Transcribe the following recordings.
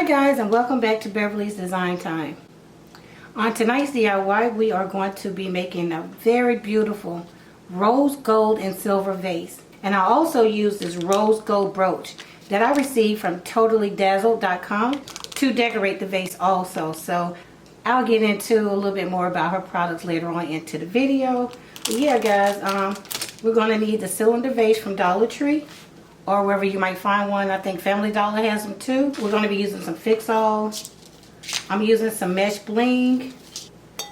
Hi guys, and welcome back to Beverly's Design Time. On tonight's DIY, we are going to be making a very beautiful rose gold and silver vase. And I also use this rose gold brooch that I received from totallydazzled.com to decorate the vase also. So I'll get into a little bit more about her products later on into the video. But yeah guys, we're going to need the cylinder vase from Dollar Tree, or wherever you might find one. I think Family Dollar has them too. We're going to be using some FIXALL. I'm using some mesh bling.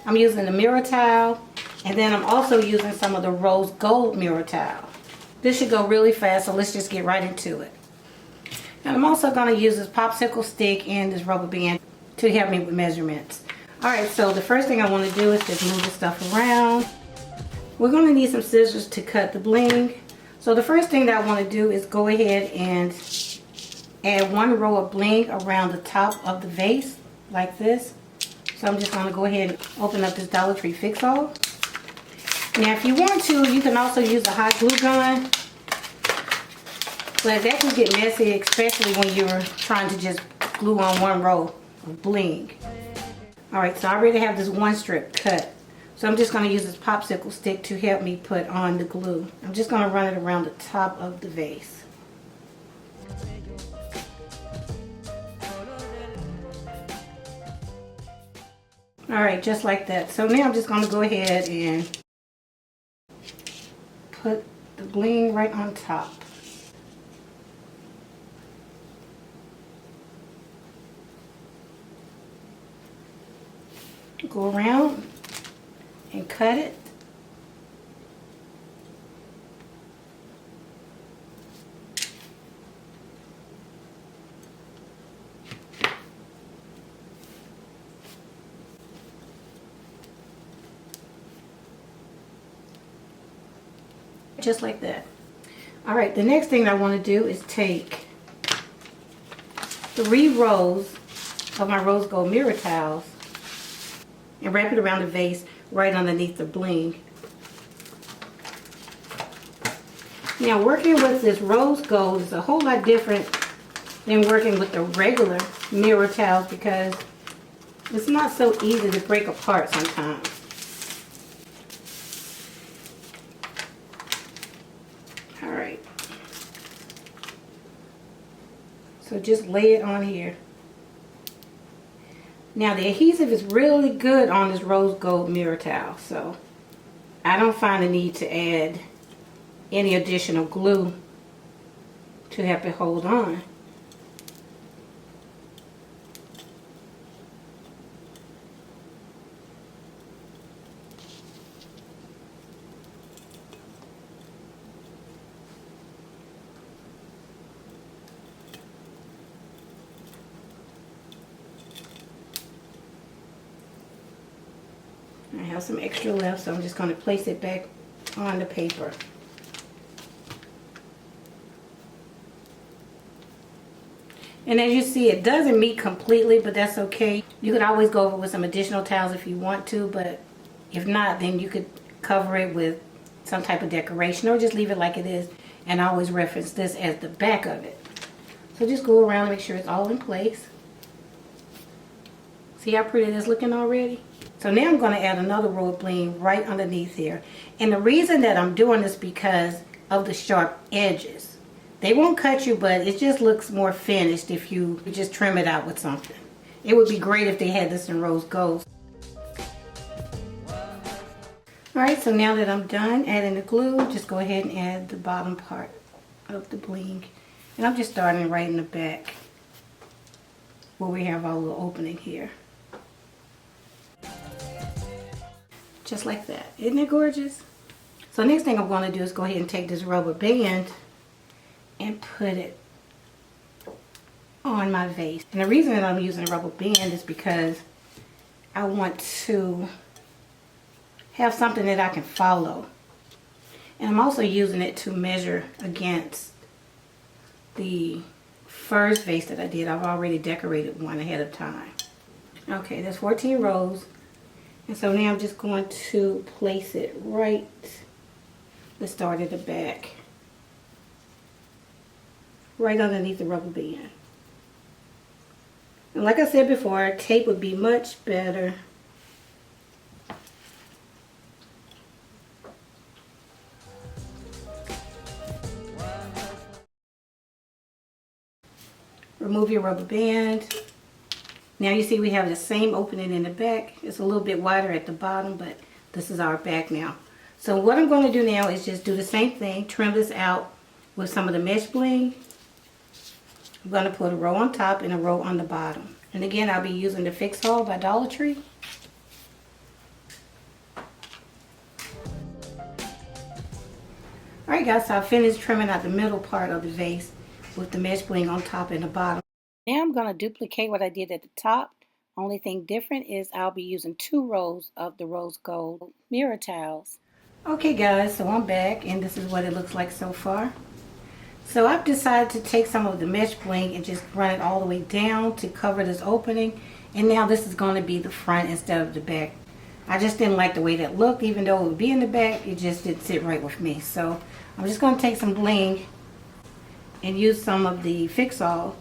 I'm using the mirror tile. And then I'm also using some of the rose gold mirror tile. This should go really fast, so let's just get right into it. And I'm also going to use this popsicle stick and this rubber band to help me with measurements. Alright, so the first thing I want to do is just move the stuff around. We're going to need some scissors to cut the bling. So the first thing that I want to do is go ahead and add one row of bling around the top of the vase, like this. So I'm just going to go ahead and open up this Dollar Tree FIXALL. Now if you want to, you can also use a hot glue gun. But that can get messy, especially when you're trying to just glue on one row of bling. Alright, so I already have this one strip cut. So I'm just going to use this popsicle stick to help me put on the glue. I'm just going to run it around the top of the vase. Alright, just like that. So now I'm just going to go ahead and put the bling right on top. Go around and cut it. Just like that. Alright, the next thing I want to do is take 3 rows of my rose gold mirror tiles and wrap it around the vase right underneath the bling. Now working with this rose gold is a whole lot different than working with the regular mirror tiles because it's not so easy to break apart sometimes. Alright. So just lay it on here. Now the adhesive is really good on this rose gold mirror towel, so I don't find the need to add any additional glue to help it hold on. I have some extra left, so I'm just going to place it back on the paper. And as you see, it doesn't meet completely, but that's okay. You could always go over with some additional towels if you want to, but if not, then you could cover it with some type of decoration or just leave it like it is, and I always reference this as the back of it. So just go around and make sure it's all in place. See how pretty it is looking already? So now I'm going to add another row of bling right underneath here. And the reason that I'm doing this because of the sharp edges. They won't cut you, but it just looks more finished if you just trim it out with something. It would be great if they had this in rose gold. Alright, so now that I'm done adding the glue, just go ahead and add the bottom part of the bling. And I'm just starting right in the back where we have our little opening here. Just like that. Isn't it gorgeous? So next thing I'm going to do is go ahead and take this rubber band and put it on my vase. And the reason that I'm using a rubber band is because I want to have something that I can follow. And I'm also using it to measure against the first vase that I did. I've already decorated one ahead of time. Okay, there's 14 rows. And so now I'm just going to place it right the start of the back. Right underneath the rubber band. And like I said before, tape would be much better. Remove your rubber band. Now you see we have the same opening in the back. It's a little bit wider at the bottom, but this is our back now. So what I'm going to do now is just do the same thing. Trim this out with some of the mesh bling. I'm going to put a row on top and a row on the bottom. And again, I'll be using the FIXALL by Dollar Tree. Alright guys, so I finished trimming out the middle part of the vase with the mesh bling on top and the bottom. Now I'm going to duplicate what I did at the top. Only thing different is I'll be using 2 rows of the rose gold mirror tiles. Okay guys, so I'm back and this is what it looks like so far. So I've decided to take some of the mesh bling and just run it all the way down to cover this opening. And now this is going to be the front instead of the back. I just didn't like the way that looked, even though it would be in the back, it just didn't sit right with me. So I'm just going to take some bling and use some of the FIXALL,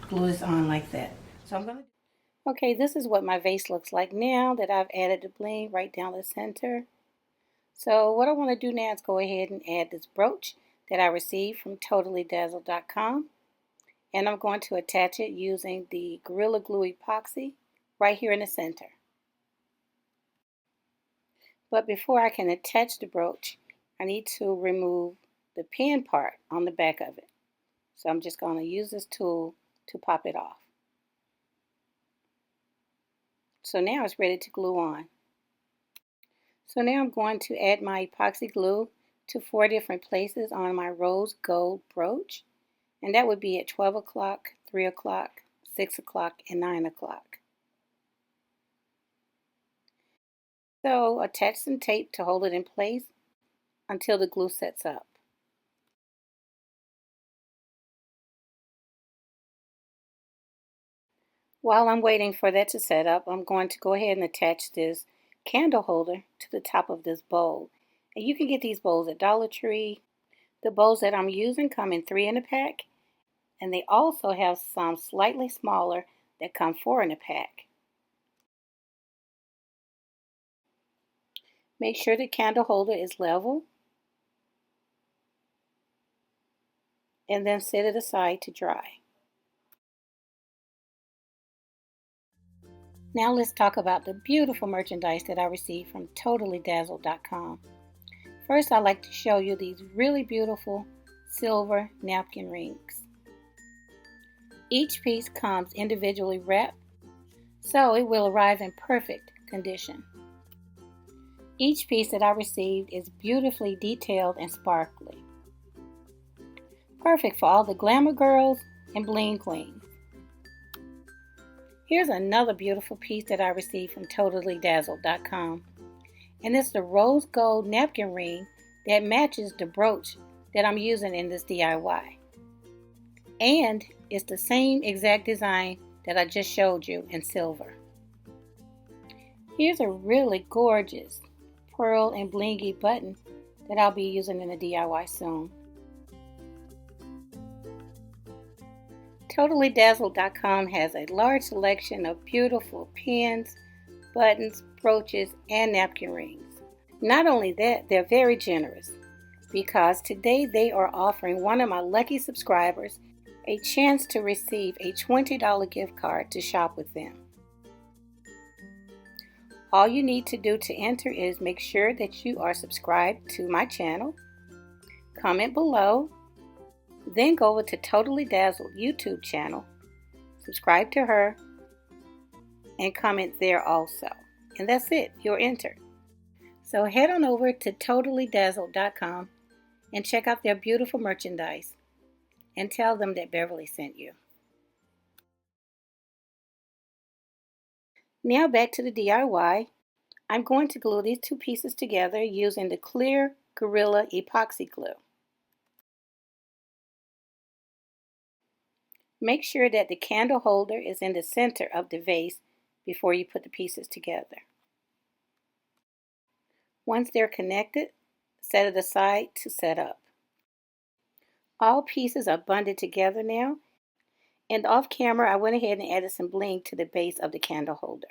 glue this on like that. So I'm going to... Okay, this is what my vase looks like now that I've added the bling right down the center. So what I want to do now is go ahead and add this brooch that I received from TotallyDazzled.com. And I'm going to attach it using the Gorilla Glue epoxy right here in the center. But before I can attach the brooch, I need to remove the pin part on the back of it. So I'm just going to use this tool to pop it off. So now it's ready to glue on. So now I'm going to add my epoxy glue to 4 different places on my rose gold brooch. And that would be at 12 o'clock, 3 o'clock, 6 o'clock, and 9 o'clock. So attach some tape to hold it in place until the glue sets up. While I'm waiting for that to set up, I'm going to go ahead and attach this candle holder to the top of this bowl. And you can get these bowls at Dollar Tree. The bowls that I'm using come in 3 in a pack, and they also have some slightly smaller that come 4 in a pack. Make sure the candle holder is level, and then set it aside to dry. Now let's talk about the beautiful merchandise that I received from TotallyDazzled.com. First, I'd like to show you these really beautiful silver napkin rings. Each piece comes individually wrapped, so it will arrive in perfect condition. Each piece that I received is beautifully detailed and sparkly. Perfect for all the glamour girls and bling queens. Here's another beautiful piece that I received from TotallyDazzled.com. And it's the rose gold napkin ring that matches the brooch that I'm using in this DIY. And it's the same exact design that I just showed you in silver. Here's a really gorgeous pearl and blingy button that I'll be using in a DIY soon. TotallyDazzled.com has a large selection of beautiful pins, buttons, brooches, and napkin rings. Not only that, they're very generous because today they are offering one of my lucky subscribers a chance to receive a $20 gift card to shop with them. All you need to do to enter is make sure that you are subscribed to my channel, comment below, then go over to Totally Dazzled YouTube channel, subscribe to her, and comment there also. And that's it, you're entered. So head on over to TotallyDazzled.com and check out their beautiful merchandise and tell them that Beverly sent you. Now back to the DIY. I'm going to glue these 2 pieces together using the clear Gorilla epoxy glue. Make sure that the candle holder is in the center of the vase before you put the pieces together. Once they're connected, set it aside to set up. All pieces are bonded together now, And off camera, I went ahead and added some bling to the base of the candle holder.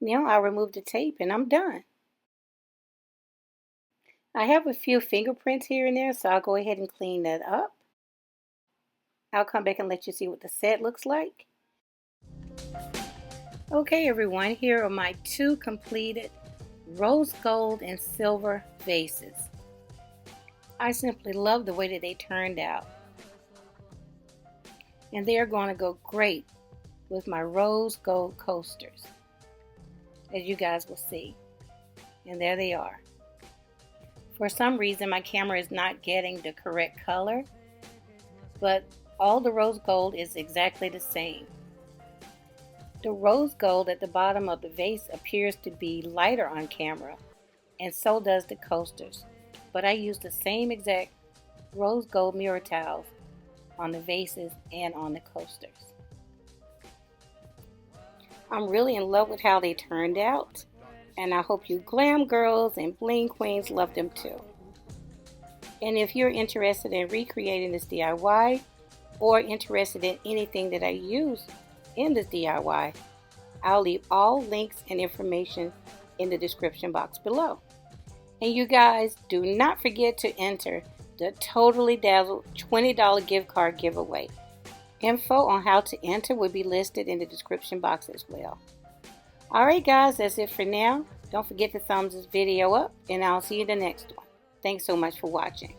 Now I'll remove the tape and I'm done. I have a few fingerprints here and there, so I'll go ahead and clean that up. I'll come back and let you see what the set looks like. Okay everyone, here are my 2 completed rose gold and silver vases. I simply love the way that they turned out. And they are going to go great with my rose gold coasters, as you guys will see. And there they are. For some reason my camera is not getting the correct color, but all the rose gold is exactly the same. The rose gold at the bottom of the vase appears to be lighter on camera, and so does the coasters. But I used the same exact rose gold mirror tiles on the vases and on the coasters. I'm really in love with how they turned out, and I hope you glam girls and bling queens love them too. And if you're interested in recreating this DIY, or interested in anything that I use in this DIY, I'll leave all links and information in the description box below. And you guys, do not forget to enter the Totally Dazzled $20 gift card giveaway. Info on how to enter will be listed in the description box as well. Alright guys, that's it for now. Don't forget to thumbs this video up, and I'll see you in the next one. Thanks so much for watching.